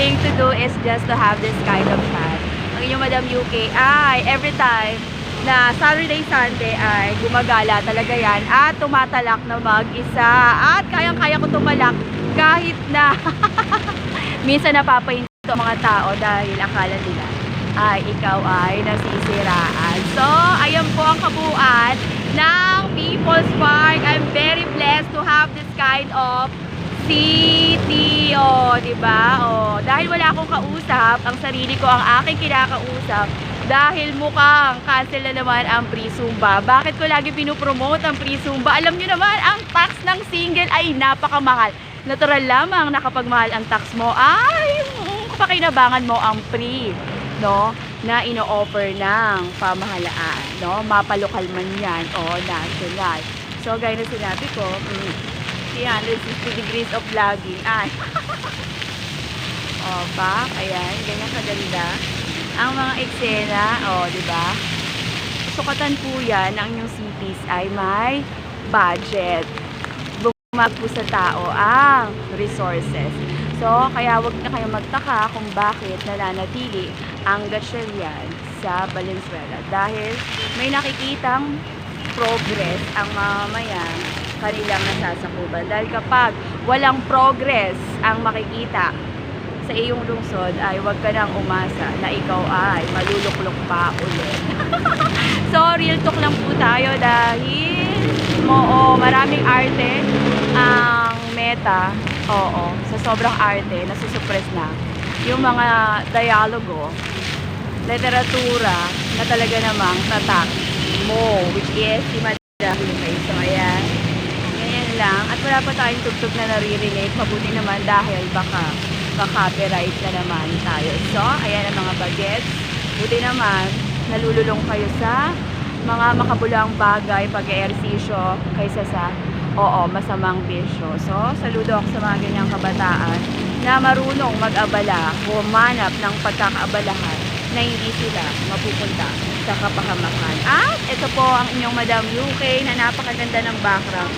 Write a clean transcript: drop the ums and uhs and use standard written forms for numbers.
thing to do is just to have this kind of chat. Ang inyong Madam UK ay every time na Saturday, Sunday ay gumagala talaga yan at tumatalak na mag-isa. At kayang-kaya ko tumalak kahit na minsan napapahinto ang mga tao dahil akala nila ay ikaw ay nasisiraan. So, ayan po ang kabuuan ng People's Park. I'm very blessed to have this kind of city. O, diba? O, dahil wala akong kausap, ang sarili ko ang aking kinakausap. Dahil mukhang cancel na naman ang free Zumba. Bakit ko lagi pinupromote ang free Zumba? Alam nyo naman, ang tax ng single ay napakamahal. Natural lamang na kapag mahal ang tax mo, ay pakinabangan mo ang free, no? Na ino-offer ng pamahalaan, no? Mapalokal man yan o national. So, gaya na sinabi ko, 360 degrees of vlogging. Ay. O, ba? Ayan, ganyan kaganda. Ang mga eksena, di ba? Sukatan po yan, ang inyong cities ay may budget. Bumag po sa tao ang resources. So, kaya wag na kayo magtaka kung bakit nananatili ang gasyeryan sa Valenzuela. Dahil may nakikitang progress ang mamamayan kanilang nasasakupan. Dahil kapag walang progress ang makikita sa iyong lungsod ay huwag ka nang umasa na ikaw ay maluluklok pa ulit. So, real talk lang po tayo dahil maraming arte ang meta. Oo, sa sobrang arte, nasusuppress na yung mga dialogo, literatura na talaga namang tatak mo, which is si Madam UK. So, ayan. Ganyan lang. At wala pa tayong tugtog na naririnig. Mabuti naman dahil baka copyright na naman tayo. So, ayan ang mga bagets. Buti naman, nalululong kayo sa mga makabulang bagay, pag-eehersisyo, kaysa sa, masamang bisyo. So, saludo ako sa mga ganyang kabataan na marunong mag-abala, humanap ng pagkakaabalahan na hindi sila mapupunta sa kapahamakan. At ito po ang inyong Madam UK na napakaganda ng background.